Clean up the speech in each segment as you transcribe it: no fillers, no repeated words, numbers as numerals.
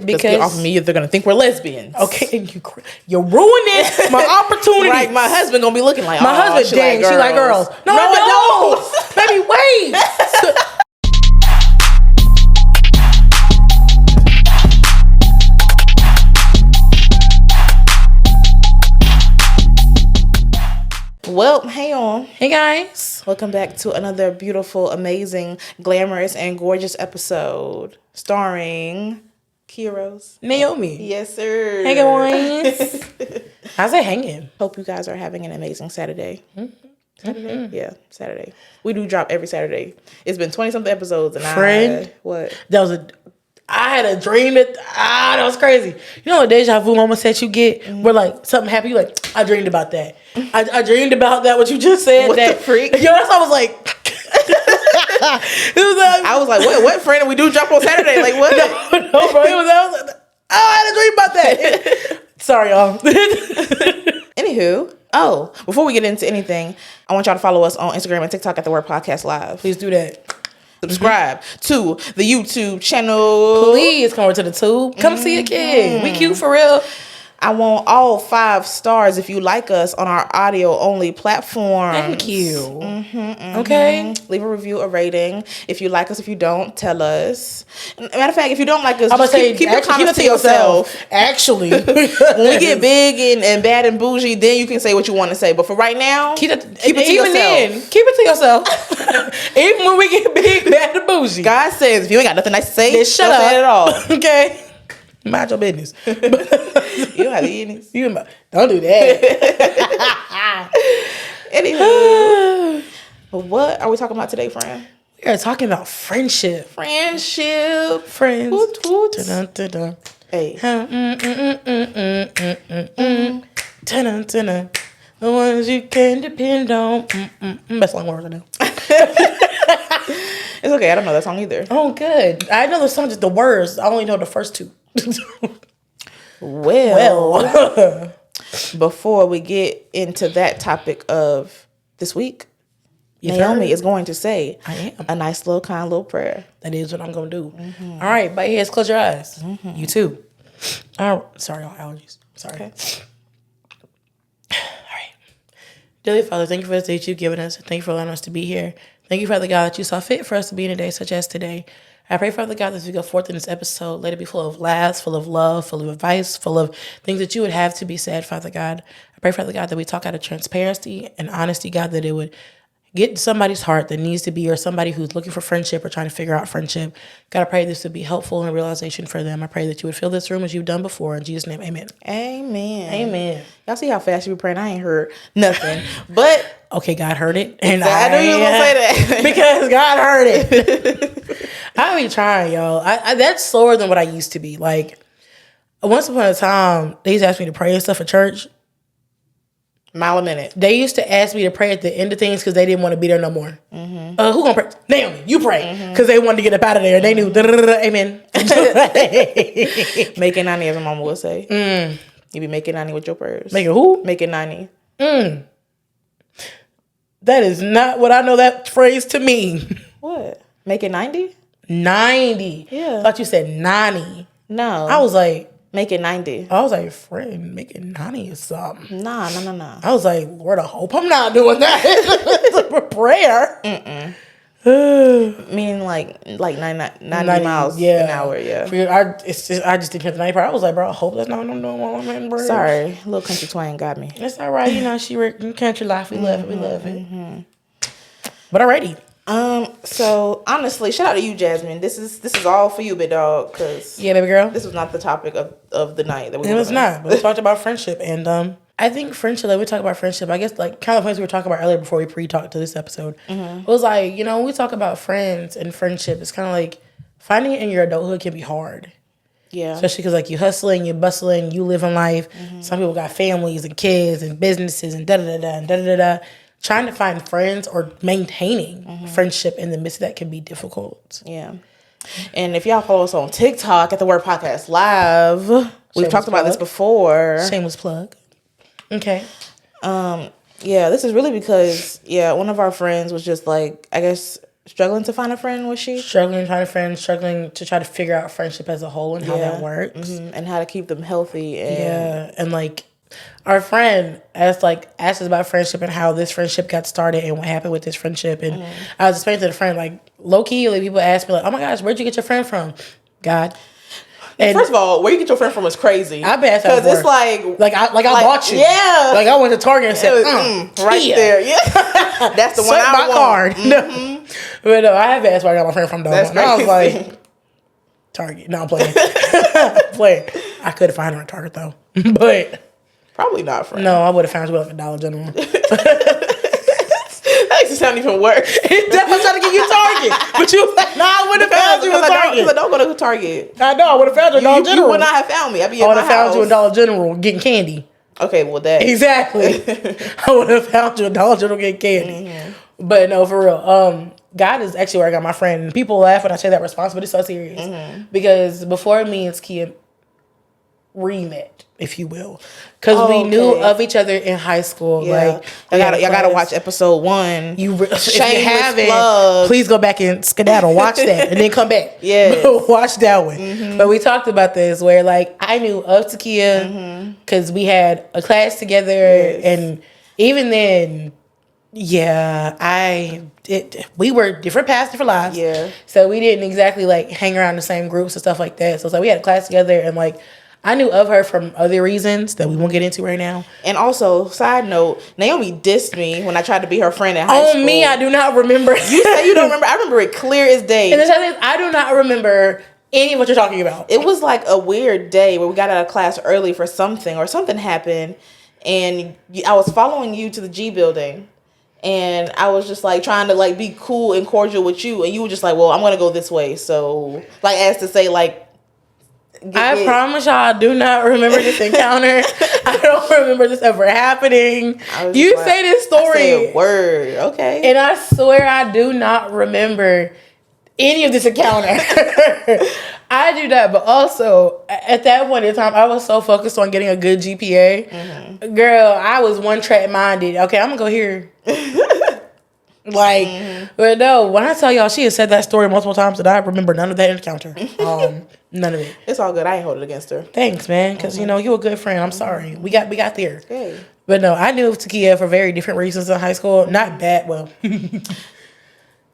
Because off of me, they're gonna think we're lesbians. Okay, and you're ruining my opportunity. Right, my husband gonna be looking like, my husband. Dang, she like girls. No, I don't. Baby, wait. Well, hey on. Hey guys. Welcome back to another beautiful, amazing, glamorous, and gorgeous episode starring Kiros. Naomi. Yes, sir. Hey guys. How's it hanging? Hope you guys are having an amazing Saturday. Saturday? Yeah, Saturday. We do drop every Saturday. It's been 20-something episodes and what? I had a dream that was crazy. You know what deja vu moment that you get where like something happened, you like, I dreamed about that. I dreamed about that, what you just said. What that the freak? Yo, that's I was like I was like, what friend? We do drop on Saturday. Like what? No, bro. I was like, I had a dream about that. Sorry, y'all. Anywho, before we get into anything, I want y'all to follow us on Instagram and TikTok at The Word Podcast Live. Please do that. Subscribe to the YouTube channel. Please come over to the tube. Come see a kid. We cute for real. I want all 5 stars if you like us on our audio only platform. Thank you. Okay. Leave a review, a rating. If you like us, if you don't, tell us. Matter of fact, if you don't like us, keep your comments to yourself. Actually. When we get big and bad and bougie, then you can say what you want to say. But for right now, keep it to yourself. Then, keep it to yourself. Even when we get big, bad and bougie. God says, if you ain't got nothing nice to say, then shut up. Don't say it at all. Okay? Mind your business. You don't have to eat this. Don't do that. Anywho, what are we talking about today, friend? We are talking about friendship. Friends. Hoot, hoot. Dun-dun-dun-dun. Hey. The ones you can depend on. Best long words I know. It's okay. I don't know that song either. Oh, good. I know the song, just the words. I only know the first 2. Well, before we get into that topic of this week, Naomi is going to say a nice little kind little prayer. That is what I'm going to do. All right, bite your heads, close your eyes. You too. All right. Sorry, all allergies. Sorry. Okay. All right. Dearly Father, thank you for this day that you've given us. Thank you for allowing us to be here. Thank you, Father God, that you saw fit for us to be in a day such as today. I pray, Father God, that as we go forth in this episode, let it be full of laughs, full of love, full of advice, full of things that you would have to be said, Father God. I pray, Father God, that we talk out of transparency and honesty, God, that it would get somebody's heart that needs to be, or somebody who's looking for friendship or trying to figure out friendship. God, I pray this would be helpful and realization for them. I pray that you would fill this room as you've done before. In Jesus' name, amen. Amen. Amen. Y'all see how fast you be praying? I ain't heard nothing. But okay, God heard it. And I knew you were going to say that. Because God heard it. I be trying, y'all. I that's slower than what I used to be. Like, once upon a time, they used to ask me to pray and stuff at church. Mile a minute. They used to ask me to pray at the end of things because they didn't want to be there no more. Who gonna pray? Naomi, you pray. Because they wanted to get up out of there. And they knew, amen. Making 90, as my mama would say. You be making 90 with your prayers. Making who? Making 90. That is not what I know that phrase to mean. What? Making 90? 90. Yeah. I thought you said 90. No. I was like, making 90. I was like, friend, making 90 is something. Nah. I was like, Lord, I hope I'm not doing that. It's a prayer. Meaning like 90 miles an hour, yeah. I just didn't hit the 90 part. I was like, bro, I hope that's not what I'm doing while I'm in prayer. Sorry, little country twang got me. It's all right. You know, she worked in country life. We love it. But alrighty. So honestly, shout out to you, Jasmine. This is all for you, big dog. Cause yeah, baby girl. This was not the topic of the night that we. It was not. But we talked about friendship, and I think friendship. Like we talk about friendship. I guess like kind of things we were talking about earlier before we pre-talked to this episode. It was like, you know, when we talk about friends and friendship, it's kind of like finding it in your adulthood can be hard. Yeah. Especially because like you hustling, you bustling, you living life. Some people got families and kids and businesses and da da da da and da da da da. Trying to find friends or maintaining friendship in the midst of that can be difficult. Yeah. And if y'all follow us on TikTok at The Word Podcast Live, we've talked about this before. Shameless plug. Okay. Yeah, this is really because, one of our friends was just like, I guess struggling to find a friend, was she? Struggling to find a friend, struggling to try to figure out friendship as a whole and how that works. And how to keep them healthy. And and like our friend asked us about friendship and how this friendship got started and what happened with this friendship. And I was explaining to the friend, like, low-key, like, people ask me, like, oh my gosh, where'd you get your friend from? God. And first of all, where you get your friend from is crazy. I've been asked that because it's like I bought you. Yeah, like I went to Target and said, right there. Yeah, that's the one I my want. Card. No, but no, I have asked where I got my friend from though. That's and I was like, Target. No, I'm playing. I could have found her at Target though, but probably not friend. No, I would have found you at like Dollar General. That makes it sound even worse. Definitely trying to get you Target. But you was like, nah, I would have found you at Target. I don't go to Target. I know, I would have found you at Dollar General. You would not have found me. I'd be I would have found you at Dollar General getting candy. Okay, well that. Exactly. I would have found you at Dollar General getting candy. But no, for real. God is actually where I got my friend. And people laugh when I say that response, but it's so serious. Because before me and Kia re-met, if you will, because we knew of each other in high school. Like y'all gotta watch episode 1. If you haven't, please go back and skedaddle, watch that, and then come back. Yeah, watch that one. But we talked about this where like I knew of Takia because we had a class together, and even then, we were different paths, different lives. Yeah, so we didn't exactly like hang around the same groups and stuff like that. So it's like we had a class together, and like I knew of her from other reasons that we won't get into right now. And also, side note, Naomi dissed me when I tried to be her friend at high school. On me, I do not remember. You say you don't remember? I remember it clear as day. And the thing is, I do not remember any of what you're talking about. It was like a weird day where we got out of class early for something, or something happened, and I was following you to the G building. And I was just like trying to like be cool and cordial with you, and you were just like, "Well, I'm gonna go this way." So, like, as to say, like, I promise y'all, I do not remember this encounter. I don't remember this ever happening. You like, say this story, I say a word, okay? And I swear I do not remember any of this encounter. I do that, but also at that point in time, I was so focused on getting a good GPA. Girl, I was one track minded. Okay, I'm gonna go here. But no, when I tell y'all she has said that story multiple times, and I remember none of that encounter. None of it. It's all good. I ain't hold it against her. Thanks, man, because you know you a good friend. I'm sorry. We got there. Hey. But no, I knew of Takia for very different reasons in high school. Not bad. Well.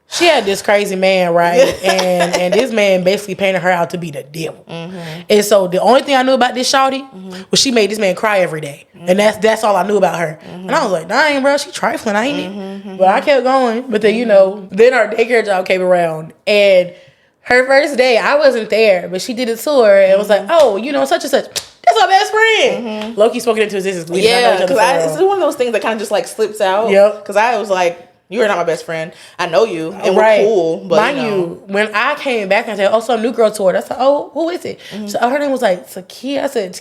She had this crazy man, right? and this man basically painted her out to be the devil. And so the only thing I knew about this shawty was she made this man cry every day. And that's all I knew about her. And I was like, dang, bro, she trifling, ain't it? But I kept going. But then, you know, then our daycare job came around. And her first day, I wasn't there, but she did a tour and was like, oh, you know, such and such. That's our best friend. Loki spoke it into existence. Yeah, because it's one of those things that kind of just like slips out. Yep. Because I was like, you are not my best friend. I know you, and we're cool. But mind you, when I came back and said, "Oh, some new girl toured," I said, "Oh, who is it?" So her name was like Takia. I said,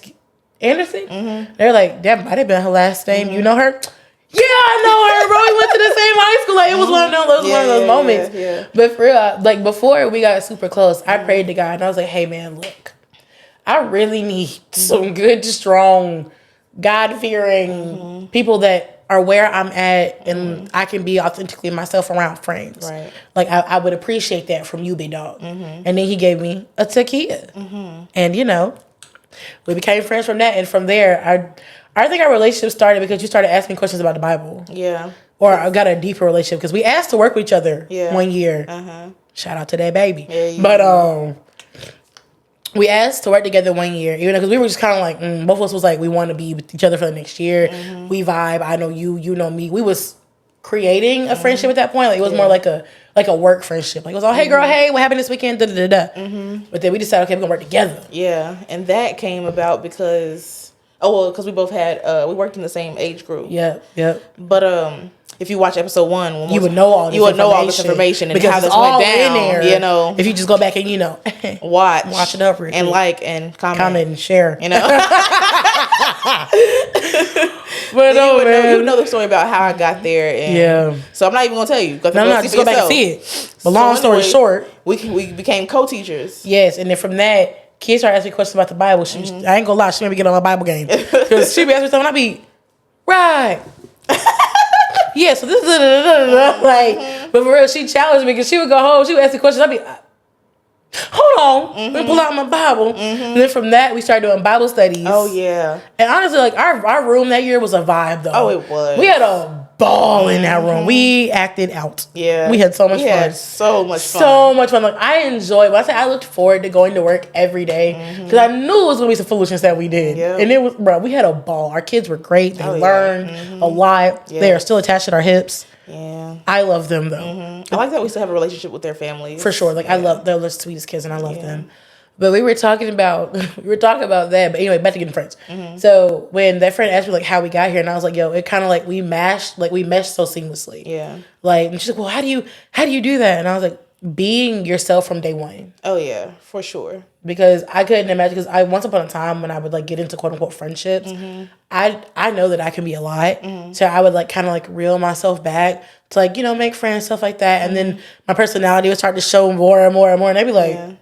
"Anderson." They're like, "That might have been her last name. You know her?" Yeah, I know her, bro. We went to the same high school. Like it was one of those moments. Yeah. But for real, like before we got super close, I prayed to God and I was like, "Hey, man, look, I really need some good, strong, God-fearing people that are where I'm at and I can be authentically myself around friends. Right. Like, I would appreciate that from you, big dog." And then he gave me a Takia. And, you know, we became friends from that. And from there, I think our relationship started because you started asking questions about the Bible. Yeah. Or I got a deeper relationship because we asked to work with each other 1 year. Shout out to that baby. Yeah, but, we asked to work together 1 year, even because we were just kind of like, both of us was like, we want to be with each other for the next year. We vibe. I know you, you know me. We was creating a friendship at that point. Like it was more like a work friendship. Like it was all, hey girl, hey, what happened this weekend? Da da da da. But then we decided, okay, we're gonna work together. Yeah, and that came about because we both had we worked in the same age group. Yeah. But if you watch episode 1, you would know all this information and because how this all went down. In there, you know, if you just go back and you know, watch it up, and like and comment and share. You know, but you know the story about how I got there. And so I'm not even gonna tell you. No, just go back and see it. But long story short, we became co-teachers. Yes, and then from that, kids started asking me questions about the Bible. I ain't gonna lie, she made me get on my Bible game because she be asking me something. I be right. Yeah, so this is like But for real, she challenged me because she would go home, she would ask the questions. I'd be, hold on, let me pull out my Bible. And then from that, we started doing Bible studies. Oh, yeah. And honestly, like our room that year was a vibe, though. Oh, it was. We had a ball in that room. We acted out. Yeah. We had so much fun. Had so much fun. So much fun. Like, I enjoyed, when I say I looked forward to going to work every day because I knew it was going to be some foolishness that we did. Yep. And it was, bro, we had a ball. Our kids were great. They learned a lot. Yeah. They are still attached at our hips. Yeah. I love them, though. I like that we still have a relationship with their families. For sure. Like, I love, they're the sweetest kids and I love them. But we were talking about that. But anyway, back to getting friends. So when that friend asked me like how we got here, and I was like, "Yo, it kind of like we meshed so seamlessly." Yeah. Like, and she's like, "Well, how do you do that?" And I was like, "Being yourself from day one." Oh yeah, for sure. Because I couldn't imagine. Because I once upon a time when I would like get into quote unquote friendships, I know that I can be a lot, so I would like kind of like reel myself back to like make friends, stuff like that, and then my personality would start to show more and more and more, and they'd be like. Yeah.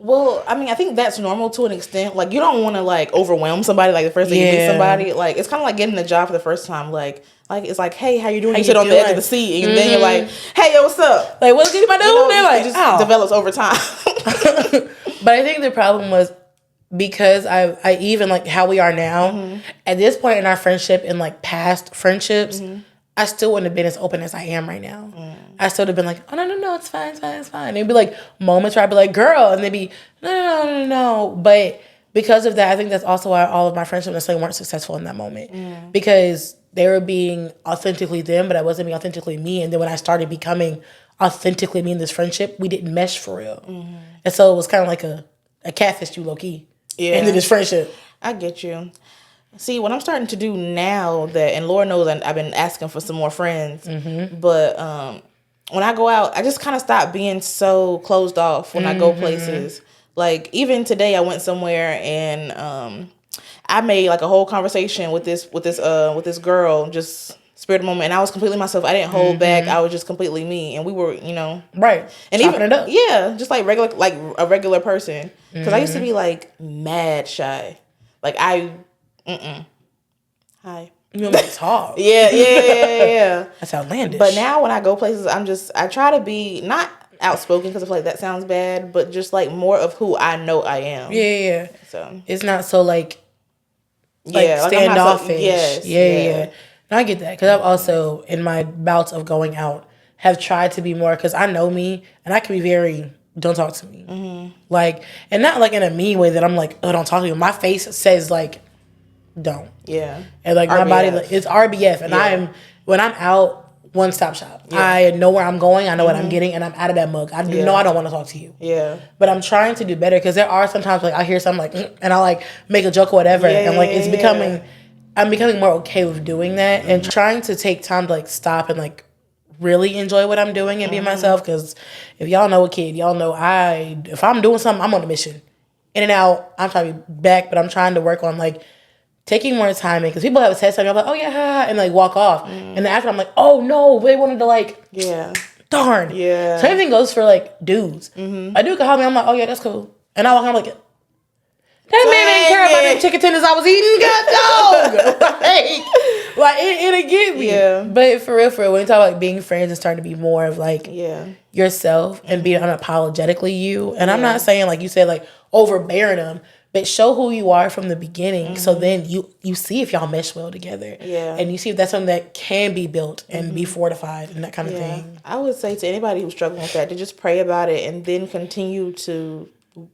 Well, I mean, I think that's normal to an extent. Like, you don't want to like overwhelm somebody. Like the first day you meet somebody, like it's kind of like getting a job for the first time. Like it's like, hey, how you doing? You sit on the edge of the seat, and then you're like, hey, yo, what's up? Like, what's anybody doing? They're like, it just develops over time. But I think the problem was because I even like how we are now at this point in our friendship and like past friendships. I still wouldn't have been as open as I am right now. I still would have been like, oh, no, it's fine. And it'd be like moments where I'd be like, girl, and they'd be, no. But because of that, I think that's also why all of my friendships necessarily weren't successful in that moment. Because they were being authentically them, but I wasn't being authentically me. And then when I started becoming authentically me in this friendship, we didn't mesh for real. And so it was kind of like a catfish you low-key into this friendship. I get you. See, what I'm starting to do now that, and Lord knows I've been asking for some more friends, but when I go out, I just kind of stop being so closed off when I go places. Like, even today I went somewhere and I made like a whole conversation with this girl, just spirit of the moment, and I was completely myself. I didn't hold back. I was just completely me, and we were, right, and chopping it up. Yeah, just like a regular person. Because I used to be like mad shy, like Hi. You want me to talk? Yeah. That's outlandish. But now when I go places, I try to be not outspoken because I feel like that sounds bad, but just like more of who I know I am. Yeah. So it's not so like like standoffish. Yeah. No, I get that because I've also in my bouts of going out have tried to be more because I know me and I can be very don't talk to me like, and not like in a mean way that I'm like, oh, don't talk to you. My face says like don't. Yeah. And like RBF. my body, like, it's RBF. And when I'm out, one stop shop. Yeah. I know where I'm going. I know what I'm getting, and I'm out of that mug. I know I don't want to talk to you. Yeah. But I'm trying to do better because there are sometimes like I hear something like, and I like make a joke or whatever, and like it's becoming, I'm becoming more okay with doing that and trying to take time to like stop and like really enjoy what I'm doing and be myself. Because if y'all know a kid, y'all know if I'm doing something, I'm on a mission. In and out, I'm trying to be back, but I'm trying to work on like taking more time in, because people have said something, I'm like, oh yeah, and like walk off. And then after I'm like, oh no, they wanted to like, darn. Yeah. Same thing goes for like dudes. A dude can help me, I'm like, oh yeah, that's cool. And I walk out, I'm like, that man didn't care about them chicken tenders I was eating, god dog. like it'll get me. Yeah. But for real, when you talk about like being friends and starting to be more of like yourself and being unapologetically you. And I'm not saying like you said like overbearing them, but show who you are from the beginning. So then you see if y'all mesh well together. Yeah. And you see if that's something that can be built and be fortified and that kind of thing. I would say to anybody who's struggling with that to just pray about it and then continue to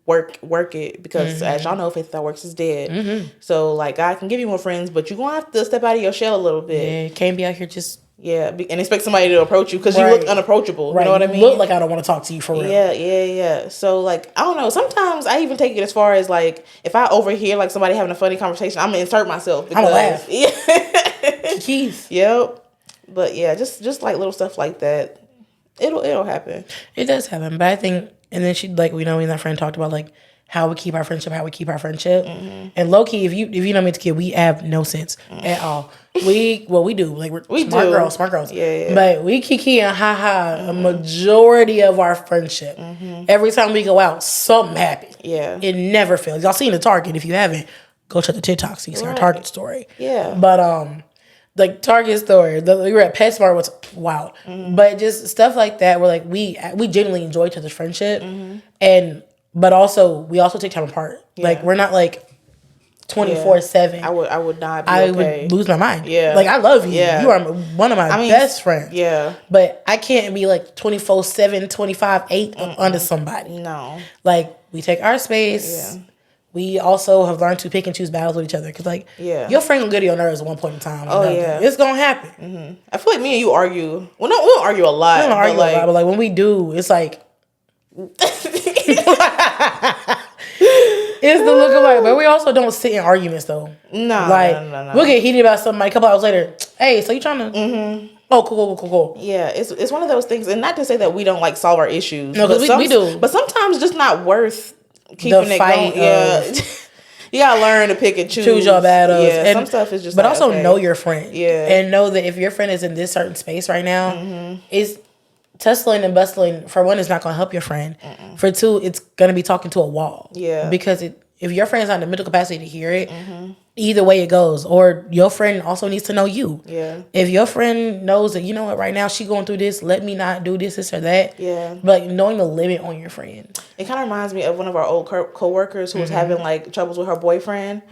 work it, because as y'all know, faith that works is dead. So like God can give you more friends, but you're gonna have to step out of your shell a little bit. Yeah, you can't be out here just and expect somebody to approach you because you look unapproachable. You know what I mean? Look like I don't want to talk to you for real. Yeah. So like I don't know. Sometimes I even take it as far as like if I overhear like somebody having a funny conversation, I'm gonna insert myself. Because, I'm gonna laugh. Yeah. Keith. Yep. But yeah, just like little stuff like that. It'll happen. It does happen, but I think. And then she like me and that friend talked about like how we keep our friendship. And low key, if you know me as a kid, we have no sense at all. We do like we're smart girls. Yeah. But we kiki and ha a majority of our friendship. Every time we go out, something happens. Yeah, it never fails. Y'all seen the Target? If you haven't, go check the TikTok. So you see our Target story. Yeah, but like Target store. We were at PetSmart, was wild. But just stuff like that where like we genuinely enjoy each other's friendship, but also we also take time apart. Like we're not like 24/7. I would not be I okay. would lose my mind. Yeah. Like I love you. Yeah. You are one of my best friends. Yeah. But I can't be like 24/7, 25/8 under somebody. No. Like we take our space. Yeah. We also have learned to pick and choose battles with each other. Because, like, your friend will get on your nerves at one point in time. Oh, yeah. It's going to happen. I feel like me and you argue. Well, no, we don't argue a lot. We don't argue a lot, but, like, when we do, it's like... It's the look of like, but we also don't sit in arguments, though. No, no. We'll get heated about somebody a couple hours later. Hey, so you trying to... Oh, cool. Yeah, it's one of those things. And not to say that we don't, like, solve our issues. No, because we do. But sometimes it's just not worth... keeping the it fight going. Yeah. You gotta learn to pick and choose your battles. Yeah, and, some stuff is just but like, also okay. know your friend. Yeah. And know that if your friend is in this certain space right now, is tussling and bustling, for one, it's not gonna help your friend. For two, it's gonna be talking to a wall. Yeah. Because if your friend's not in the mental capacity to hear it, either way it goes. Or your friend also needs to know you. Yeah. If your friend knows that, you know what, right now she going through this, let me not do this or that. Yeah. But like, knowing the limit on your friend. It kind of reminds me of one of our old co-workers who was having like troubles with her boyfriend.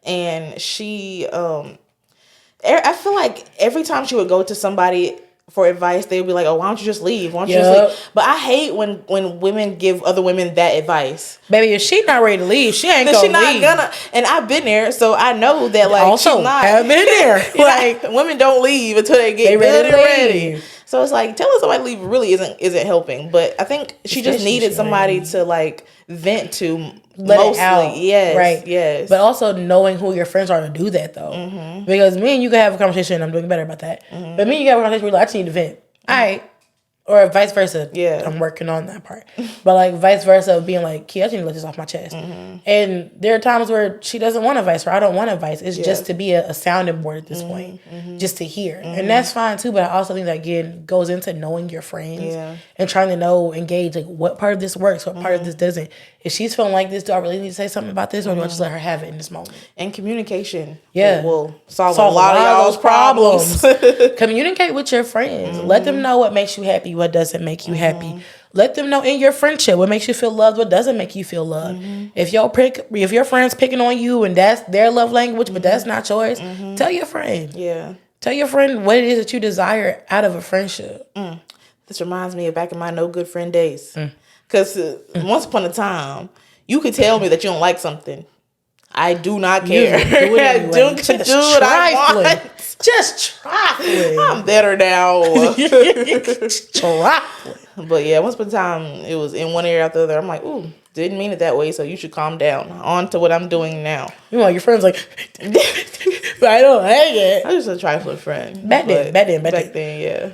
And she, I feel like every time she would go to somebody for advice, they would be like, oh, why don't you just leave? Why don't you just leave? But I hate when women give other women that advice. Baby, if she not ready to leave, she ain't gonna leave. And I've been there, so I know that like also she's not. have been there. Like women don't leave until they get good and ready. So it's like telling somebody to leave really isn't helping. But I think she just needed somebody to like vent to. Let mostly. it out. Yes. Right. Yes. But also knowing who your friends are to do that though. Because me and you can have a conversation, and I'm doing better about that. But me and you can have a conversation where like, I just need to vent. All right. Or vice versa. Yeah. I'm working on that part. But like vice versa of being like, Key, I just need to let this off my chest. And there are times where she doesn't want advice or I don't want advice. It's just to be a sounding board at this point. Just to hear. And that's fine too. But I also think that again goes into knowing your friends and trying to know, engage, like what part of this works, what part of this doesn't. If she's feeling like this, do I really need to say something about this or do I just let her have it in this moment? And communication will solve a lot of y'all's problems. Communicate with your friends. Let them know what makes you happy, what doesn't make you happy. Let them know in your friendship what makes you feel loved, what doesn't make you feel loved. If your friend's picking on you and that's their love language, but that's not yours, tell your friend. Yeah. Tell your friend what it is that you desire out of a friendship. This reminds me of back in my no good friend days. Because once upon a time, you could tell me that you don't like something. I do not care. Do it anyway. do what I want. Just trifling. I'm better now. Trifling. But yeah, once upon a time, it was in one ear out the other. I'm like, ooh, didn't mean it that way, so you should calm down. On to what I'm doing now. Meanwhile, your friend's like, but I don't like it. I'm just a trifling friend. Back then, yeah.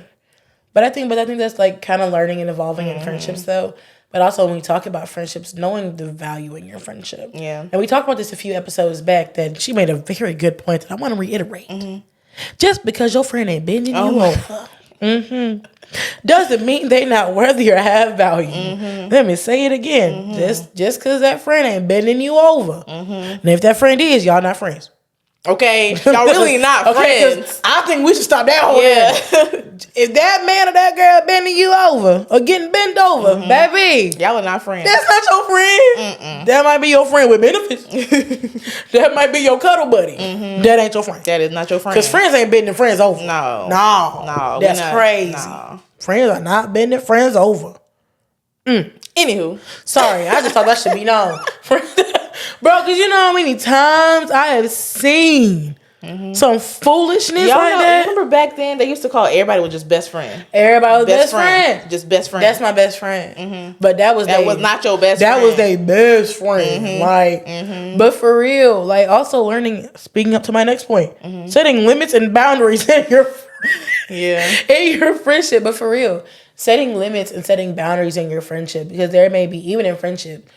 But I think that's like kind of learning and evolving in friendships though. But also when we talk about friendships, knowing the value in your friendship. Yeah. And we talked about this a few episodes back that she made a very good point that I want to reiterate. Just because your friend ain't bending you over doesn't mean they not worthy or have value. Let me say it again. Just because that friend ain't bending you over. And if that friend is, y'all not friends. Okay, y'all really not friends. I think we should stop that whole thing. If that man or that girl bending you over or getting bent over, baby, y'all are not friends. That's not your friend. That might be your friend with benefits. That might be your cuddle buddy. That ain't your friend. That is not your friend. Because friends ain't bending friends over. No. That's crazy. No. Friends are not bending friends over. Anywho. Sorry, I just thought that should be known. Bro, because you know how many times I have seen some foolishness like that? Remember back then, they used to call everybody was just best friend. Everybody was best friend. Just best friend. That's my best friend. But that was not your best friend. That was their best friend. But for real, like also learning, speaking up to my next point, setting limits and boundaries in your in your friendship. But for real, setting limits and setting boundaries in your friendship, because there may be, even in friendship,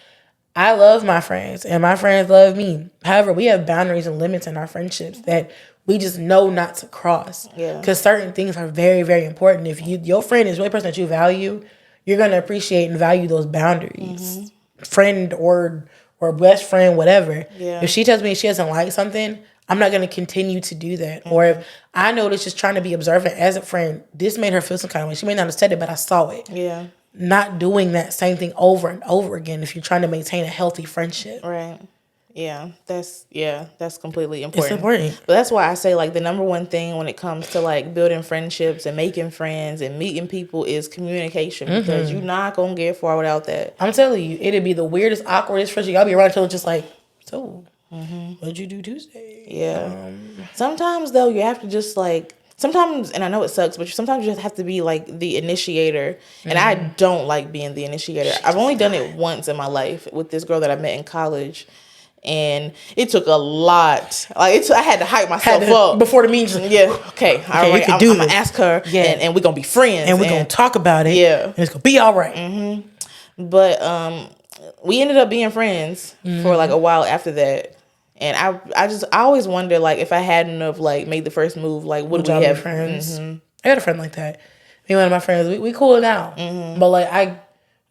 I love my friends and my friends love me. However, we have boundaries and limits in our friendships that we just know not to cross. Because certain things are very, very important. If your friend is really a person that you value, you're going to appreciate and value those boundaries. Friend or best friend, whatever. If she tells me she doesn't like something, I'm not going to continue to do that. Or if I notice just trying to be observant as a friend, this made her feel some kind of way. She may not have said it, but I saw it. Yeah. Not doing that same thing over and over again if you're trying to maintain a healthy friendship. Right. Yeah, that's completely important. It's important. But that's why I say like the number one thing when it comes to like building friendships and making friends and meeting people is communication, because you're not gonna get far without that. I'm telling you, it'd be the weirdest, awkwardest friendship. Y'all be around each other just like, so what'd you do Tuesday? Yeah. Sometimes though you have to just like sometimes, and I know it sucks, but sometimes you just have to be like the initiator. And I don't like being the initiator. I've only done it once in my life with this girl that I met in college. And it took a lot. Like I had to hype myself up before the meeting. Yeah. Okay. All right. I'm gonna ask her. Yeah. And we're gonna be friends. And we're gonna talk about it. Yeah. And it's gonna be all right. But we ended up being friends for like a while after that. And I always wonder like if I hadn't have like made the first move, like would we have friends? I had a friend like that. Me and one of my friends, we cool now. But like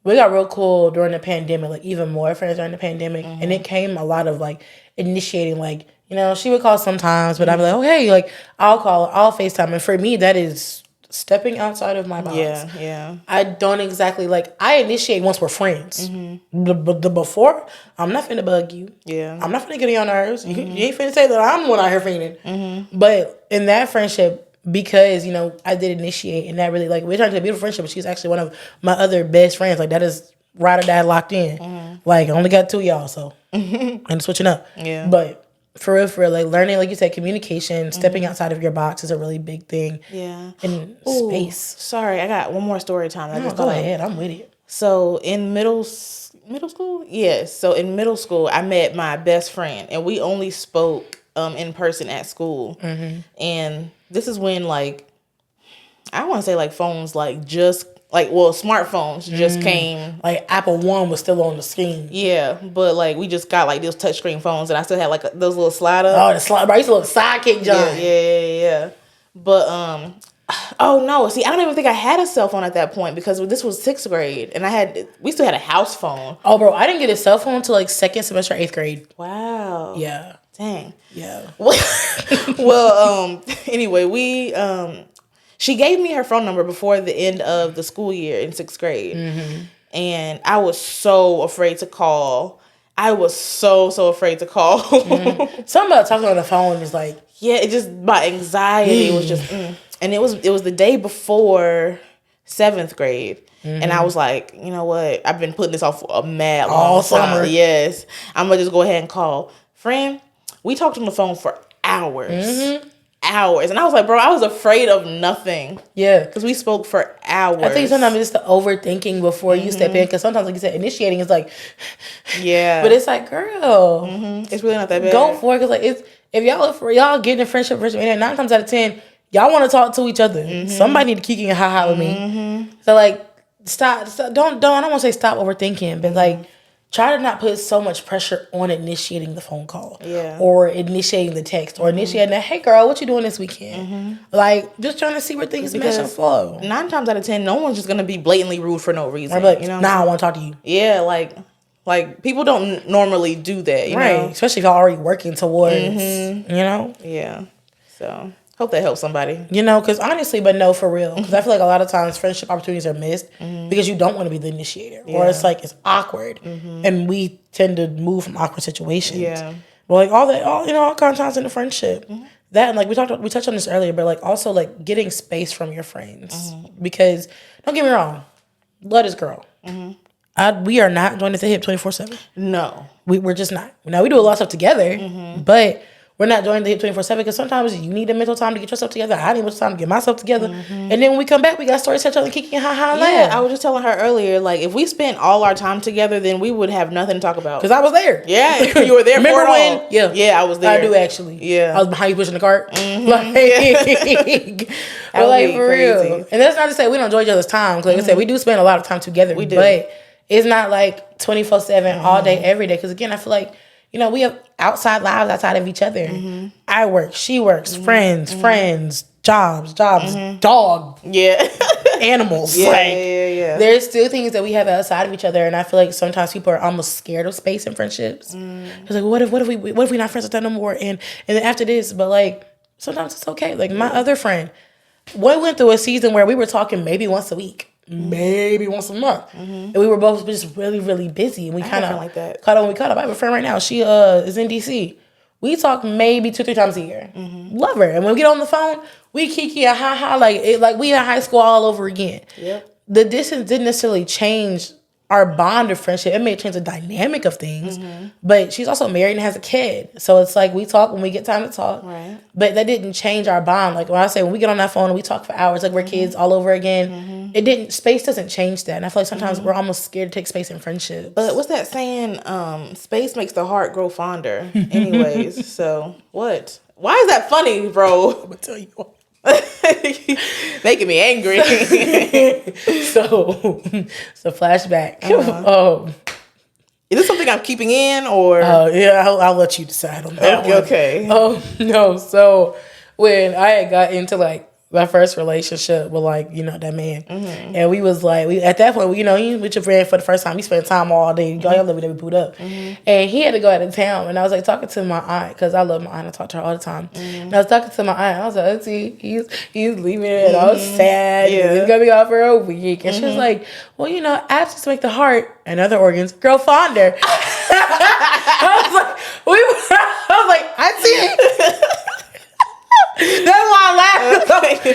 we got real cool during the pandemic, like even more friends during the pandemic. And it came a lot of like initiating, like, you know, she would call sometimes, but I'd be like, oh, hey, like I'll call, I'll FaceTime. And for me, that is stepping outside of my box. Yeah. I don't exactly like, I initiate once we're friends. The before, I'm not finna bug you. Yeah. I'm not finna get on your nerves. You ain't finna say that I'm the one out here fainting. But in that friendship, because, you know, I did initiate, and that really, like, we're trying to be a beautiful friendship, but she's actually one of my other best friends. Like, that is ride or die locked in. Like, I only got 2 of y'all, so I'm switching up. Yeah. But for real, like, learning, like you said, communication, stepping outside of your box is a really big thing. Yeah. And Ooh, space. Sorry, I got one more story time. I just Go thought ahead, I'm with it. So in middle school? Yes. So in middle school, I met my best friend, and we only spoke in person at school. And this is when, like, I want to say, like, phones, like, just, like, well, smartphones just came. Like, Apple One was still on the screen. Yeah, but, like, we just got, like, those touchscreen phones, and I still had, like, those little slide-up. Oh, the slide, bro. I used to look sidekick, John. Yeah. But, oh, no. See, I don't even think I had a cell phone at that point, because this was 6th grade, and we still had a house phone. Oh, bro, I didn't get a cell phone until, like, 2nd semester, 8th grade. Wow. Yeah. Dang. Yeah. Well, anyway, she gave me her phone number before the end of the school year in 6th grade. And I was so afraid to call. I was so afraid to call. Something about talking on the phone is like, yeah, it just, my anxiety was just, and it was the day before 7th grade. And I was like, you know what? I've been putting this off for a mad long all time. summer. Yes. I'm going to just go ahead and call. Friend, we talked on the phone for hours. Hours. And I was like, bro, I was afraid of nothing. yeah. Because we spoke for hours. I think sometimes it's the overthinking before you step in. Because sometimes, like you said, initiating is like, yeah. but it's like, girl, It's really not that bad. go for it. Because like, it's, if y'all getting in friendship, and 9 times out of 10, y'all want to talk to each other. Somebody need to kick in and ha with me. So like, stop. Don't. I don't want to say stop overthinking, but like, try to not put so much pressure on initiating the phone call. Yeah. Or initiating the text. Or initiating the, hey girl, what you doing this weekend? Like, just trying to see where things mesh and flow. 9 times out of 10, no one's just going to be blatantly rude for no reason. I'm like, you know? nah, I want to talk to you. Yeah, like people don't normally do that, you Right. know? Especially if y'all already working towards, you know? Yeah. So, hope that helps somebody. You know, because honestly, but no, for real. Because I feel like a lot of times friendship opportunities are missed because you don't want to be the initiator. Or it's like, it's awkward. And we tend to move from awkward situations. Yeah. But like all kind of times in the friendship. That, and like we touched on this earlier, but like also like getting space from your friends. Because, don't get me wrong, blood is girl. We are not joined at the hip 24/7. No. We're just not. Now, we do a lot of stuff together, but we're not joining the hip 24/7 because sometimes you need a mental time to get yourself together. I need mental time to get myself together. And then when we come back, we got stories to tell and kicking ha ha Yeah, laugh. I was just telling her earlier, like, if we spent all our time together, then we would have nothing to talk about. Because I was there. Yeah, you were there Remember for it when? all. Yeah. I was there. I do actually. Yeah. I was behind you pushing the cart. Like, but would like be for crazy. real. And that's not to say we don't enjoy each other's time. Because like I said, we do spend a lot of time together. We do. But it's not like 24/7 all day, every day. Because again, I feel like, you know, we have outside lives outside of each other. I work, she works, friends, jobs, dog. Yeah. animals. Yeah, like, yeah. There's still things that we have outside of each other, and I feel like sometimes people are almost scared of space and friendships. It's like, what if we not friends with that no more? And then after this, but like sometimes it's okay. Like my other friend, we went through a season where we were talking maybe once a week, maybe once a month, and we were both just really, really busy. And we kind of like that. caught up. We caught up. I have a friend right now. She is in DC. We talk maybe 2-3 times a year. Love her. And when we get on the phone, we kiki a ha ha like we in high school all over again. Yep. The distance didn't necessarily change our bond of friendship. It may change the dynamic of things, but she's also married and has a kid. So it's like we talk when we get time to talk. Right. But that didn't change our bond. Like when I say when we get on that phone and we talk for hours, like we're kids all over again. Space doesn't change that. And I feel like sometimes we're almost scared to take space in friendships. But what's that saying? Space makes the heart grow fonder. Anyways, so what? Why is that funny, bro? I'm gonna tell you what. Making me angry. So flashback. Is this something I'm keeping in or? Yeah, I'll let you decide on that one. Okay. No. So when I had got into like my first relationship with like, that man. And we was like, at that point, you with your friend for the first time, you spend time all day. Y'all live every boot up. And he had to go out of town. And I was like talking to my aunt, because I love my aunt. I talk to her all the time. And I was talking to my aunt. And I was like, Auntie, he's leaving. And I was sad. Yeah. He's going to be off for a week. And she was like, well, absence make the heart and other organs grow fonder. I was like, Auntie. That's why I laugh.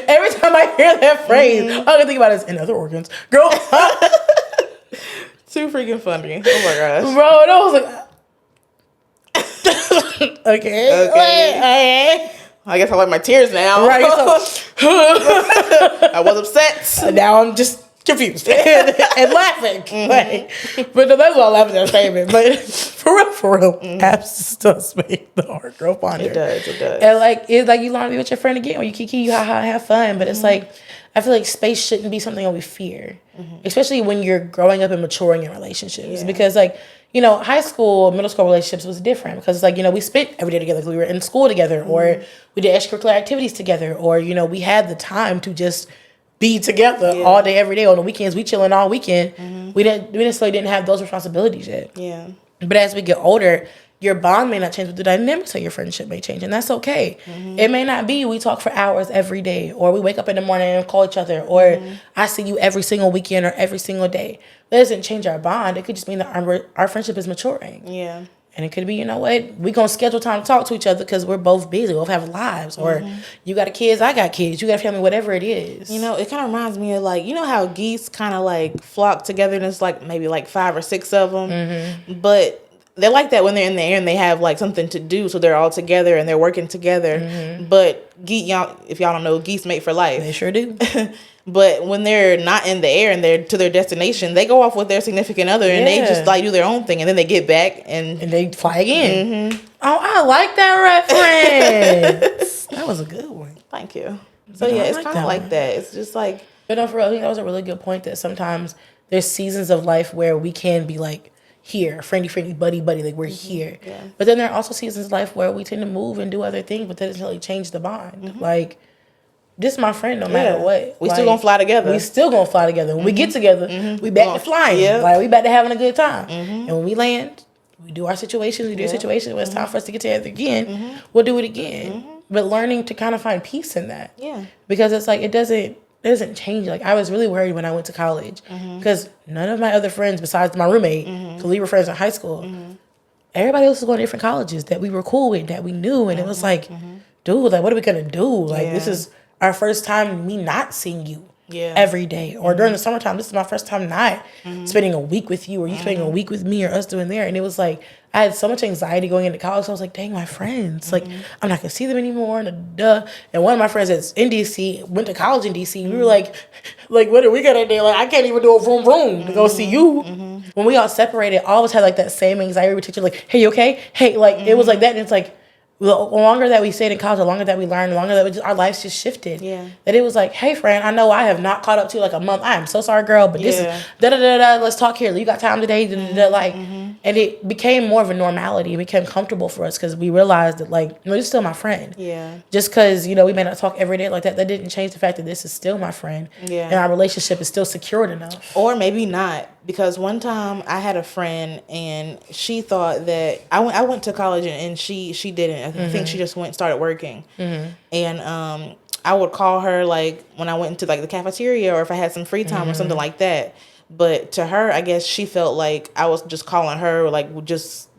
Every time I hear that phrase, all I can think about is in other organs. Girl. Too freaking funny. Oh my gosh. Bro, and I was like, okay. I guess I like my tears now. Right. So, I was upset. now I'm just confused and laughing. But no, that's why I laugh at that statement. But for real, absence does make the heart grow fonder. It does. And it's like you want to be with your friend again, or you kiki, you have fun. But it's like, I feel like space shouldn't be something that we fear, especially when you're growing up and maturing in relationships. Yeah. Because high school, middle school relationships was different because we spent every day together. We were in school together, or we did extracurricular activities together, or we had the time to just be together all day, every day. On the weekends, we chilling all weekend. We necessarily didn't have those responsibilities yet. Yeah. But as we get older, your bond may not change, but the dynamics of your friendship may change, and that's okay. It may not be we talk for hours every day, or we wake up in the morning and call each other, or I see you every single weekend or every single day. That doesn't change our bond. It could just mean that our friendship is maturing. Yeah. And it could be, we're going to schedule time to talk to each other because we're both busy. We both have lives. Or you got kids, I got kids. You got a family, whatever it is. It kind of reminds me of how geese kind of flock together and it's maybe 5 or 6 of them. But they're like that when they're in the air and they have something to do. So they're all together and they're working together. But if y'all don't know, geese mate for life. They sure do. But when they're not in the air and they're to their destination, they go off with their significant other and they just do their own thing, and then they get back and they fly again. Oh, I like that reference. That was a good one. Thank you. So it's kind of like that. It's just But no, for real, I think that was a really good point, that sometimes there's seasons of life where we can be here, friendly, buddy, we're here. Yeah. But then there are also seasons of life where we tend to move and do other things, but that doesn't really change the bond. This is my friend no matter what. We still gonna fly together. When we get together, we back to flying. Yeah. We back to having a good time. And when we land, we do our situations. We do situations. When it's time for us to get together again, we'll do it again. But learning to kind of find peace in that. Yeah. Because it's it doesn't change. I was really worried when I went to college because none of my other friends besides my roommate, because we were friends in high school, everybody else was going to different colleges that we were cool with, that we knew. And it was dude, what are we going to do? This is our first time me not seeing you every day. Or during the summertime, this is my first time not spending a week with you, or you spending a week with me, or us doing there. And it was I had so much anxiety going into college. So I was dang, my friends, I'm not going to see them anymore. And one of my friends that's in DC went to college in DC. We were what are we going to do? I can't even do a vroom to go see you. When we all separated, all of us had that same anxiety with each other. Hey, you okay? Hey, it was like that. And it's the longer that we stayed in college, the longer that we learned, the longer that our lives just shifted. Yeah. That it was hey, friend, I know I have not caught up to you a month. I am so sorry, girl, but this is da-da-da-da, let's talk here. You got time today? And it became more of a normality. It became comfortable for us because we realized that, like, no, this is still my friend. Yeah. Just because, you know, we may not talk every day like that, that didn't change the fact that this is still my friend. Yeah. And our relationship is still secured enough. Or maybe not, because one time I had a friend and she thought that I went to college and she didn't. I think she just started working. And I would call her like when I went into like the cafeteria or if I had some free time or something like that. But to her, I guess she felt like I was just calling her like just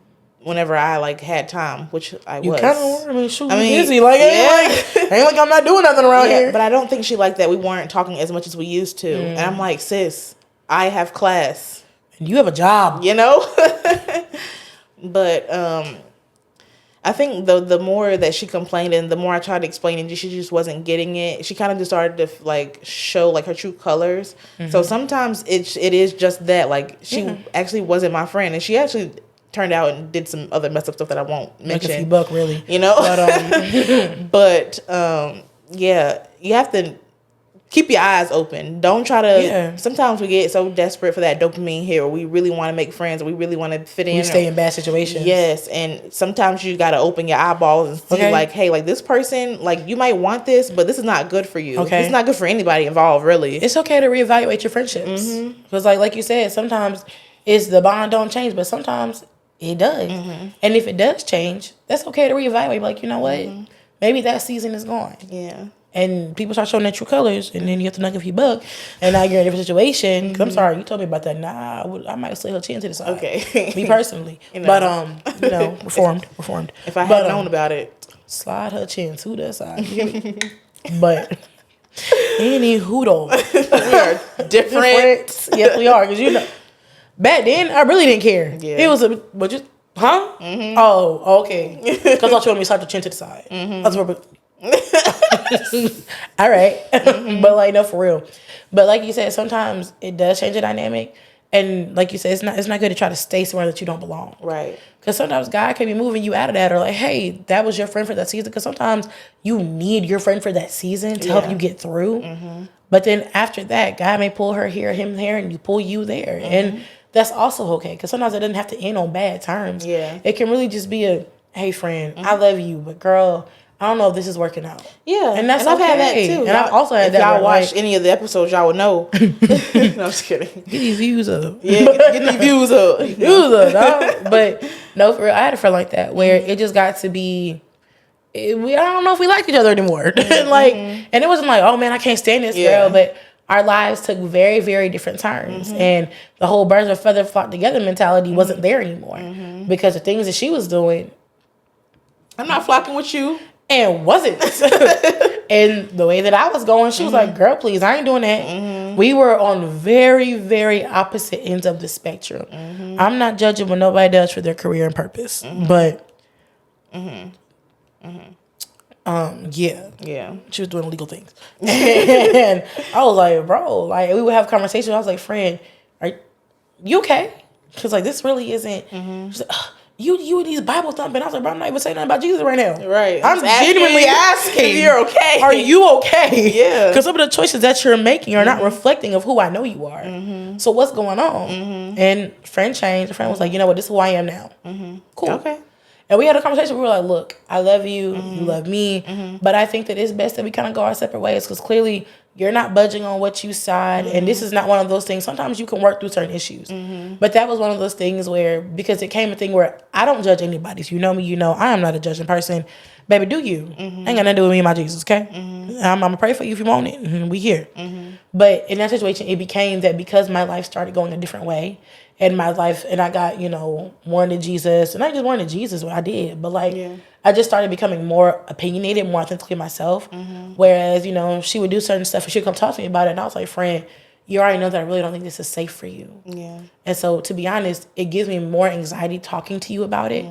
whenever I like had time, which I was. Kind of, I mean, shoot, I mean, busy. Like, ain't like I'm not doing nothing around here. But I don't think she liked that we weren't talking as much as we used to. And I'm like, sis, I have class. And you have a job. You know? But I think the more that she complained and the more I tried to explain it, she just wasn't getting it. She kind of just started to like show like her true colors. So sometimes it is just that, like she actually wasn't my friend, and she actually turned out and did some other messed up stuff that I won't mention. Make a few buck, really. You know? But, yeah, you have to keep your eyes open. Don't try to. Yeah. Sometimes we get so desperate for that dopamine hit, or we really want to make friends, or we really want to fit in. We stay in bad situations. Yes, and sometimes you got to open your eyeballs and see, like, hey, like this person, like you might want this, but this is not good for you. Okay, it's not good for anybody involved, really. It's okay to reevaluate your friendships because, like you said, sometimes it's the bond don't change, but sometimes it does. And if it does change, that's okay to reevaluate. Like, you know what? Maybe that season is gone. Yeah. And people start showing their true colors, and then you have to knock a few buck, and now you're in a different situation. Because I'm sorry, you told me about that. Nah, I might slay her chin to the side. Okay. Me personally. You know. But, you know, reformed. If I had known about it. Slide her chin to the side. You hear me? But, anywho, though. We are different. Yes, we are. Because, you know, back then, I really didn't care. Yeah. It was but just, huh? Oh, okay. Because I thought you wanted me to slide your chin to the side. That's what. All right. But like, no, for real. But like you said, sometimes it does change the dynamic, and like you said, it's not good to try to stay somewhere that you don't belong, right? Because sometimes God can be moving you out of that, or like, hey, that was your friend for that season, because sometimes you need your friend for that season to help you get through. But then after that, God may pull her here, him there, and you pull you there, and that's also okay, because sometimes it doesn't have to end on bad terms. It can really just be a, hey friend, I love you, but girl, I don't know if this is working out. Yeah. And that's I've had that And too. I've also had that. If y'all watch any of the episodes, y'all would know. No, I'm just kidding. Get these views up. Yeah, get these views up. Views up, dog. But no, for real, I had a friend like that where it just got to be, I don't know if we liked each other anymore. Like, and it wasn't like, oh man, I can't stand this girl. But our lives took very, very different turns. And the whole birds of a feather flock together mentality wasn't there anymore. Because the things that she was doing. I'm not flocking with you. And wasn't. And the way that I was going, she was like, girl, please, I ain't doing that. We were on very, very opposite ends of the spectrum. I'm not judging what nobody does for their career and purpose. But, yeah. She was doing illegal things. And I was like, bro, like, we would have conversations. I was like, friend, are you okay? Because, like, this really isn't. She's like, You and these Bible thumping. I was like, bro, I'm not even saying nothing about Jesus right now. Right. I'm genuinely asking. If you're okay. Are you okay? Yeah. Because some of the choices that you're making are not reflecting of who I know you are. So what's going on? And friend changed. The friend was like, you know what? This is who I am now. Cool. Okay. And we had a conversation. We were like, look, I love you. You love me. But I think that it's best that we kind of go our separate ways, because clearly you're not budging on what you side. And this is not one of those things. Sometimes you can work through certain issues. But that was one of those things where, because it came a thing where I don't judge anybody. If you know me, you know I am not a judging person. Baby, do you. Ain't got nothing to do with me and my Jesus, okay? I'm going to pray for you if you want it. We here. But in that situation, it became that because my life started going a different way, and my life, and I got, you know, more into Jesus, and I just wanted Jesus, what I did, but like, I just started becoming more opinionated, more authentically myself, whereas, you know, she would do certain stuff, and she'd come talk to me about it, and I was like, friend, you already know that I really don't think this is safe for you. And so, to be honest, it gives me more anxiety talking to you about it,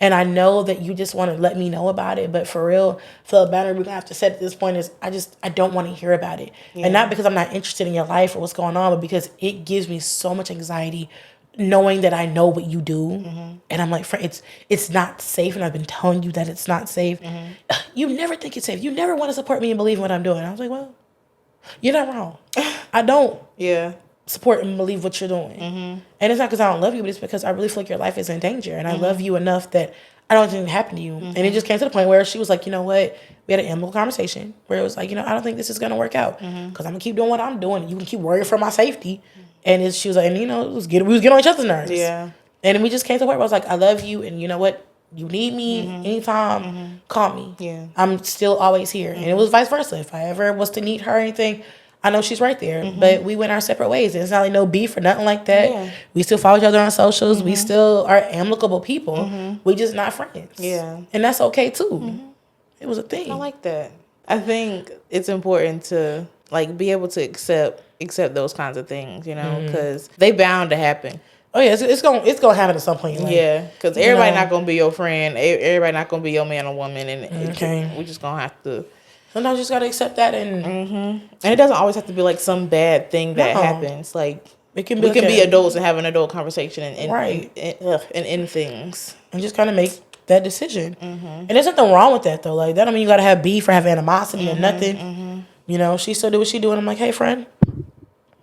and I know that you just want to let me know about it, but for real, the boundary we're going to have to set at this point is, I don't want to hear about it. And not because I'm not interested in your life or what's going on, but because it gives me so much anxiety knowing that I know what you do. And I'm like, it's not safe, and I've been telling you that it's not safe. You never think it's safe. You never want to support me and believe in what I'm doing. I was like, well, you're not wrong. I don't. support and believe what you're doing. And it's not because I don't love you, but it's because I really feel like your life is in danger. And I love you enough that I don't want anything to happen to you. And it just came to the point where she was like, you know what? We had an amicable conversation where it was like, I don't think this is going to work out. Because I'm going to keep doing what I'm doing. You can keep worrying for my safety. And she was like, and we was getting on each other's nerves. Yeah. And then we just came to the point where I was like, I love you. And you know what? You need me anytime, call me. Yeah. I'm still always here. And it was vice versa. If I ever was to need her or anything, I know she's right there. But we went our separate ways. And it's not like no beef or nothing like that. Yeah. We still follow each other on socials. We still are amicable people. We just not friends. Yeah. And that's okay too. It was a thing. I like that. I think it's important to like be able to accept those kinds of things, because they bound to happen. Oh yeah, it's gonna happen at some point. Like, Yeah, because everybody not gonna be your friend. Everybody not gonna be your man or woman, and we just gonna have to. Sometimes you just gotta accept that, and And it doesn't always have to be like some bad thing that happens. Like it can we be can like be adults and have an adult conversation and Right. and end things. and just kind of make that decision. And there's nothing wrong with that though. Like that don't mean you gotta have beef or have animosity or nothing. She still do what she do, and I'm like, hey friend,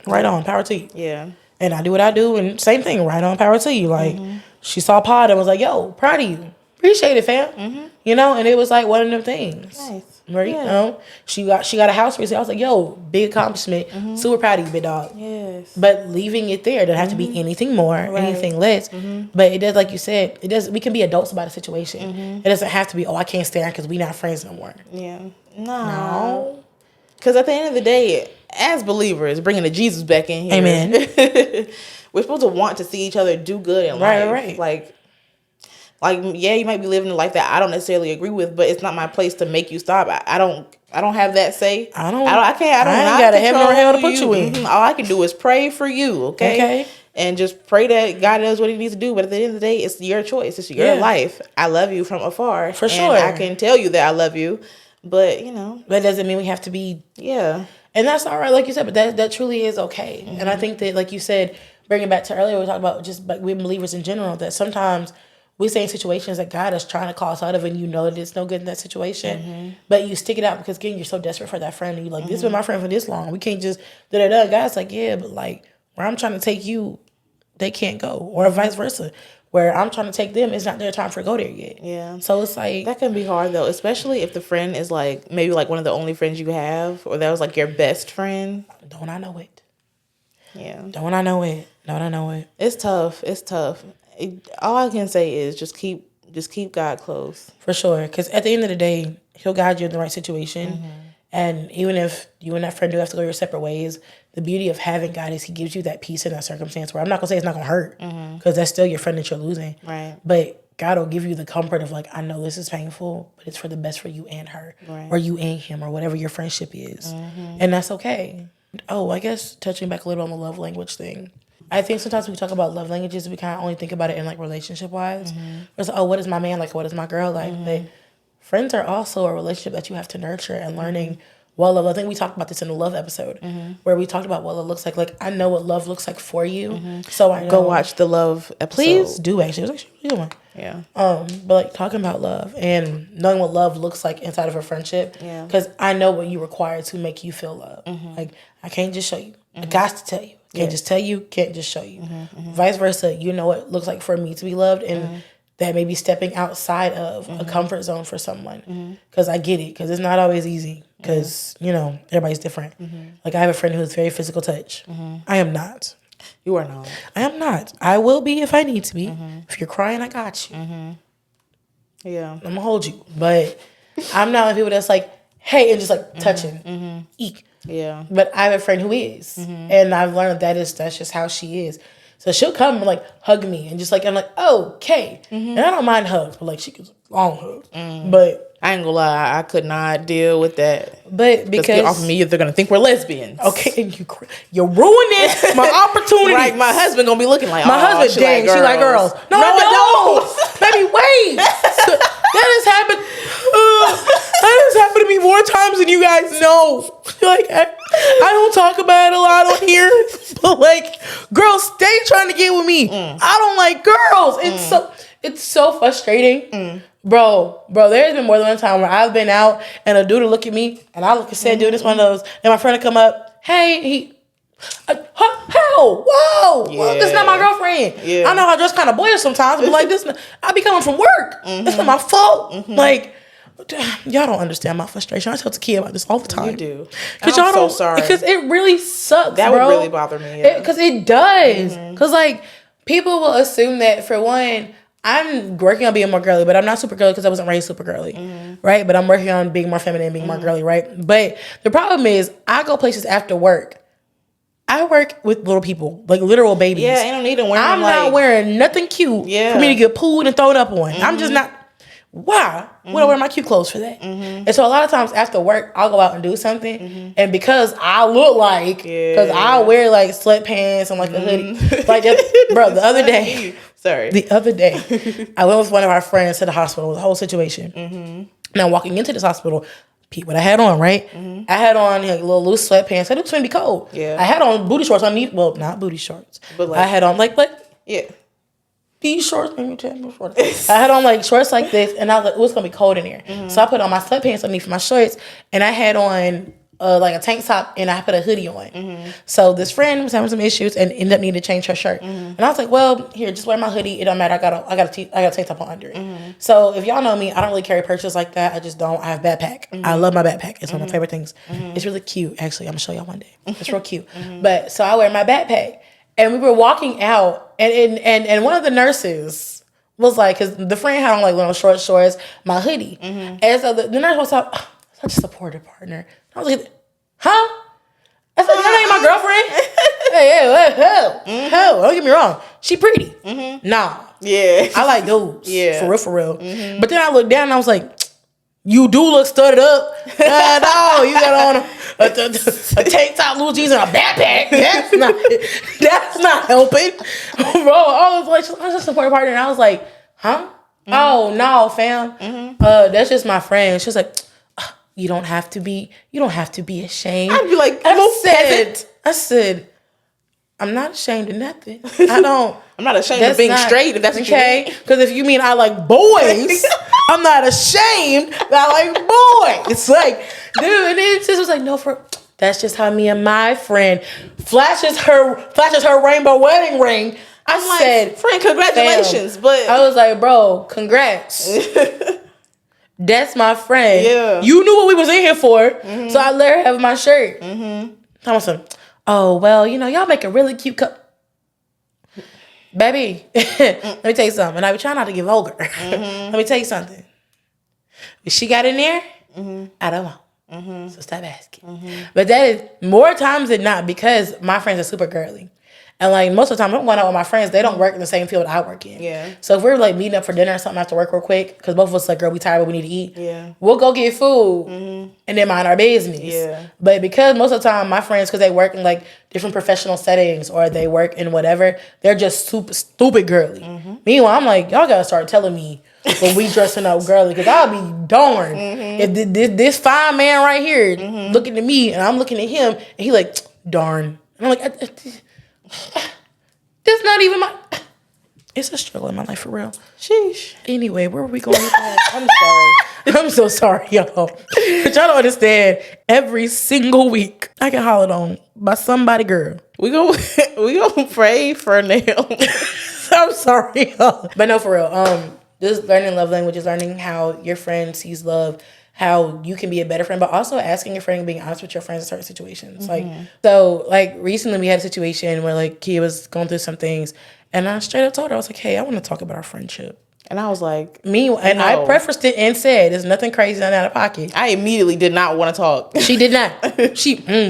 right on, power to you. Yeah. And I do what I do, and same thing, right on, power to you. Like she saw Pod and was like, yo, proud of you, appreciate it, fam. And it was like one of them things. Nice. Right? Yeah. She got a house recently. I was like, yo, big accomplishment. Super proud of you, big dog. Yes. But leaving it there doesn't have to be anything more, anything less. But it does, like you said, it does. We can be adults about a situation. It doesn't have to be, I can't stand because we not friends no more. Yeah. No. Because at the end of the day, as believers, bringing the Jesus back in here. Amen. We're supposed to want to see each other do good in life. Right. Like, yeah, you might be living a life that I don't necessarily agree with, but it's not my place to make you stop. I don't have that say. I ain't got a heaven or hell to put you in. All I can do is pray for you, okay? And just pray that God does what he needs to do. But at the end of the day, it's your choice. It's your life. I love you from afar. For sure. I can tell you that I love you, but, That doesn't mean we have to be. Yeah. And that's all right, like you said, but that truly is okay. And I think that, like you said, bringing back to earlier, we talked about just like we're believers in general, that sometimes we stay in situations that God is trying to call us out of, and you know that it's no good in that situation. But you stick it out because, again, you're so desperate for that friend. And you're like, this has been my friend for this long. We can't just da-da-da. God's like, yeah, but like where I'm trying to take you, they can't go. Or vice versa. Where I'm trying to take them, it's not their time for go there yet. Yeah. So it's like... That can be hard, though, especially if the friend is like maybe like one of the only friends you have, or that was like your best friend. Don't I know it? Yeah. Don't I know it? Don't I know it? It's tough. All I can say is just keep God close. For sure. Because at the end of the day, he'll guide you in the right situation. And even if you and that friend do have to go your separate ways, the beauty of having God is he gives you that peace in that circumstance where I'm not going to say it's not going to hurt because that's still your friend that you're losing. Right. But God will give you the comfort of like, I know this is painful, but it's for the best for you and her or you and him or whatever your friendship is. And that's okay. Oh, I guess touching back a little on the love language thing. I think sometimes we talk about love languages, we kind of only think about it in like relationship wise. It's like, oh, what is my man like? What is my girl like? But friends are also a relationship that you have to nurture and learning what love. I think we talked about this in the love episode where we talked about what love looks like. Like I know what love looks like for you, so I know. Go watch the love episode. Please do actually. It was actually a good one. Yeah. But like talking about love and knowing what love looks like inside of a friendship. Yeah. Because I know what you require to make you feel love. Like I can't just show you. I got to tell you. Can't just tell you. Can't just show you. Vice versa. You know what it looks like for me to be loved, and that may be stepping outside of a comfort zone for someone. Because I get it. Because it's not always easy. Because everybody's different. Like I have a friend who has very physical touch. I am not. You are not. I am not. I will be if I need to be. If you're crying, I got you. Yeah. I'm gonna hold you. But I'm not like people that's like, hey, and just like touching. Eek. Yeah. But I have a friend who is. And I've learned that's just how she is. So she'll come and like hug me and just like, I'm like, okay. And I don't mind hugs, but like she gets long hugs. But I ain't gonna lie, I could not deal with that. But because off of me, they're gonna think we're lesbians. Okay, and you're ruining my opportunity. Right, my husband gonna be looking like, my husband, dang, she like girls. No, I don't. Baby, wait. That has happened. That has happened to me more times than you guys know. Like I don't talk about it a lot on here, but like girls stay trying to get with me. I don't like girls. It's so frustrating. Bro, there's been more than one time where I've been out and a dude will look at me and I look and say, dude, this one of those. And my friend will come up, hey, whoa, this is not my girlfriend. Yeah. I know I dress kind of boyish sometimes, but like this, I be coming from work. It's not my fault. Like, y'all don't understand my frustration. I tell Takia about this all the time. You do. Because I'm so sorry. Because it really sucks, That bro. would really bother me. Yeah. Because it does. Because like people will assume that for one, I'm working on being more girly, but I'm not super girly because I wasn't raised super girly, right? But I'm working on being more feminine, being more girly, right? But the problem is, I go places after work. I work with little people, like literal babies. Yeah, I don't need to wear. I'm not wearing nothing cute for me to get pulled and thrown up on. I'm just not. Why would I wear my cute clothes for that? And so a lot of times after work, I'll go out and do something, and because I look like, because I wear like sweatpants and like a hoodie, like bro. The other day. I went with one of our friends to the hospital with the whole situation. Now, walking into this hospital, Pete, what I had on, right? I had on like little loose sweatpants. I knew it was going to be cold. Yeah. I had on booty shorts. Not booty shorts. But like, I had on like these shorts. I had on like shorts like this, and I was like, it was going to be cold in here. So I put on my sweatpants underneath my shorts, and I had on like a tank top, and I put a hoodie on. So this friend was having some issues and ended up needing to change her shirt. And I was like, well, here, just wear my hoodie. It don't matter. I got a tank top on under it. So if y'all know me, I don't really carry purses like that. I just don't. I have a backpack. I love my backpack. It's one of my favorite things. It's really cute, actually. I'm gonna show y'all one day. It's real cute. But so I wear my backpack, and we were walking out, and one of the nurses was like, because the friend had on like little short shorts, my hoodie, and so the nurse was like, oh, such a supportive partner. I was like, huh? I said, that ain't my girlfriend. Hey, don't get me wrong. She pretty. Nah. Yeah. I like dudes. Yeah. For real. But then I looked down and I was like, you do look studded up. No, you got on a tank top, blue jeans, and a backpack. That's not helping. Bro, I was like, I was just a supporting partner. And I was like, huh? Oh, no, fam. That's just my friend. She was like, you don't have to be ashamed. I'd be like, I said, I'm not ashamed of nothing. I'm not ashamed of being straight, if that's what you mean. Because if you mean I like boys, I'm not ashamed that I like boys. It's like, dude, and then sis was like, no, that's just how me and my friend flashes her rainbow wedding ring. I said, friend, congratulations. But I was like, bro, congrats. That's my friend. Yeah. You knew what we was in here for. So I let her have my shirt. I was like, oh, well, y'all make a really cute cup. Baby, let me tell you something. And I be trying not to get vulgar. Let me tell you something. If she got in there, I don't know. So stop asking. But that is more times than not because my friends are super girly. And like most of the time I'm going out with my friends, they don't work in the same field I work in. Yeah. So if we're like meeting up for dinner or something after work real quick, because both of us like, girl, we tired, but we need to eat. Yeah. We'll go get food and then mind our business. Yeah. But because most of the time my friends, because they work in like different professional settings or they work in whatever, they're just super stupid girly. Meanwhile, I'm like, y'all gotta start telling me when we dressing up girly, because I'll be darned if this fine man right here looking at me and I'm looking at him and he like, darn. And I'm like, that's not even my. It's a struggle in my life for real. Sheesh. Anyway, where were we going with that? I'm sorry. I'm so sorry, y'all. But y'all don't understand. Every single week, I get hollered on by somebody girl. We gonna pray for Nail. I'm sorry, y'all. But no, for real. Just learning love languages, learning how your friend sees love, how you can be a better friend, but also asking your friend and being honest with your friends in certain situations. Like recently we had a situation where like Kia was going through some things and I straight up told her, I was like, hey, I want to talk about our friendship. And I was like, I prefaced it and said, there's nothing crazy and out of pocket. I immediately did not want to talk. She did not.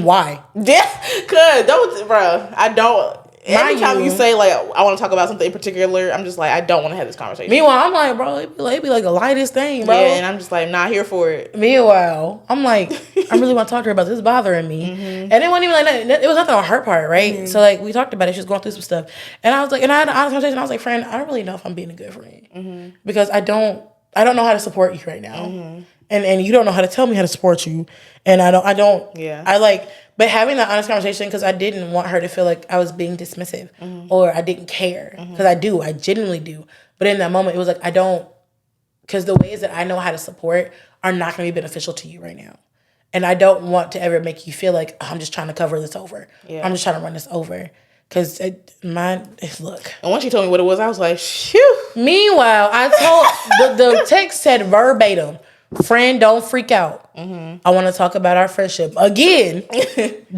Why? Yeah, bro, I don't. Every time you say, like, I want to talk about something in particular, I'm just like, I don't want to have this conversation. Meanwhile, I'm like, bro, it'd be like the lightest thing, bro. Yeah, and I'm just like, not here for it. Meanwhile, I'm like, I really want to talk to her about this bothering me. And it wasn't even like nothing. It was nothing on her part, right? So, like, we talked about it. She was going through some stuff. And I was like, and I had an honest conversation. I was like, friend, I don't really know if I'm being a good friend. Because I don't know how to support you right now. And you don't know how to tell me how to support you. And but having that honest conversation, because I didn't want her to feel like I was being dismissive or I didn't care. Because I genuinely do. But in that moment, it was like, because the ways that I know how to support are not going to be beneficial to you right now. And I don't want to ever make you feel like, oh, I'm just trying to cover this over. Yeah. I'm just trying to run this over. Cause look. And once you told me what it was, I was like, phew. Meanwhile, I told the text said verbatim, "Friend, don't freak out. I want to talk about our friendship again.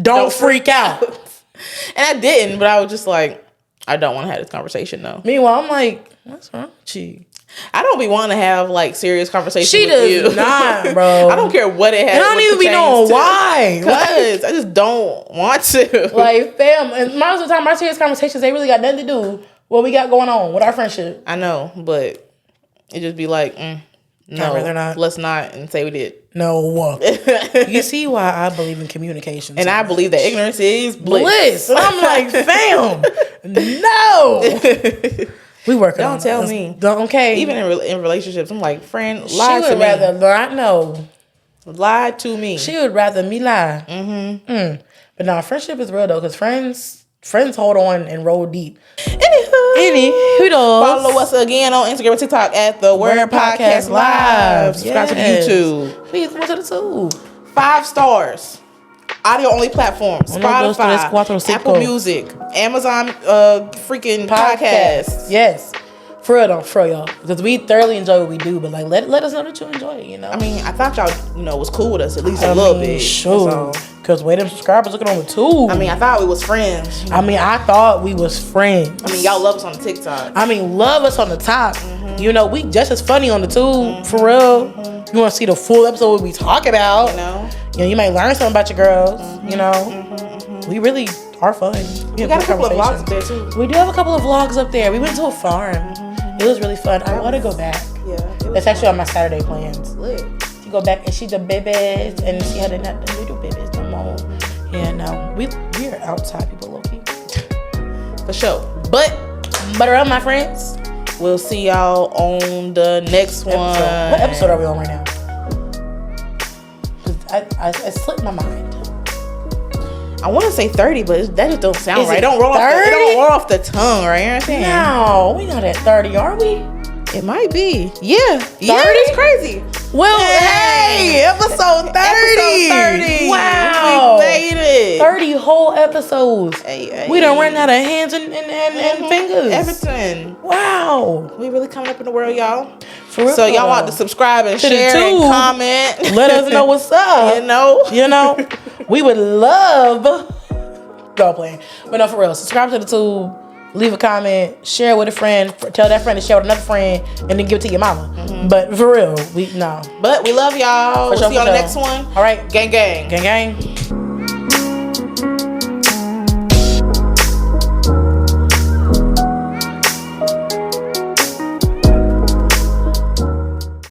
don't freak out." And I didn't, but I was just like, I don't want to have this conversation though. Meanwhile, I'm like, what's wrong with you? I don't be wanting to have like serious conversations. She with you. does not, bro. I don't care what it has. And I don't even be knowing why. Because I just don't want to. Like, fam, and most of the time, our serious conversations, they really got nothing to do with what we got going on with our friendship. I know, but it just be like, no, I'd rather not. Let's not, and say we did. No. You see why I believe in communication. And I believe that ignorance is bliss. And I'm like, fam, no. We working on Don't tell me. Okay. Even in relationships, I'm like, friend, She lie to would me. rather not know. Lie to me. She would rather me lie. Mm-hmm. But now friendship is real though, because friends hold on and roll deep. Who knows? Follow us again on Instagram and TikTok at The Word Podcast Live. Subscribe to the YouTube. Please go to the YouTube. 5 stars. Audio only platforms. Spotify, Apple Music, Amazon freaking podcasts. Yes. For real though, for real, y'all. Because we thoroughly enjoy what we do, but like let us know that you enjoy it, you know? I mean, I thought y'all, was cool with us at least a little bit. Sure. Because way them subscribers looking on the tube. I mean, I thought we was friends. I mean, I thought we was friends. I mean, y'all love us on the TikTok. I mean, love us on the top. You know, we just as funny on the tube, for real. You want to see the full episode what we talk about. You know, you might learn something about your girls, you know. We really are fun. We got a couple of vlogs up there, too. We do have a couple of vlogs up there. We went to a farm. It was really fun. I want to go back. Yeah. That's actually on my Saturday plans. Lit. To go back and see the babies and see how they're not the little babies no more. Yeah, no. We're outside people, low-key. For sure. But around my friends. We'll see y'all on the next one. What episode are we on right now? I slipped my mind. I want to say 30, but that just don't sound right. It don't roll off the tongue, right? You know what I'm saying? No, we not at 30, are we? It might be. Yeah. 30? Yeah, it's crazy. Well, hey, episode 30. Episode 30. Wow. We made it. 30 whole episodes. Hey. We done run out of hands and fingers. Everything. Wow. We really coming up in the world, y'all. For real. So y'all want to subscribe and share and comment. Let us know what's up. You know, we would love. Go playing. But no, for real. Subscribe to the tube. Leave a comment, share with a friend, tell that friend to share with another friend, and then give it to your mama. But for real, But we love y'all. We'll see you on the next one. All right. Gang, gang. Gang, gang.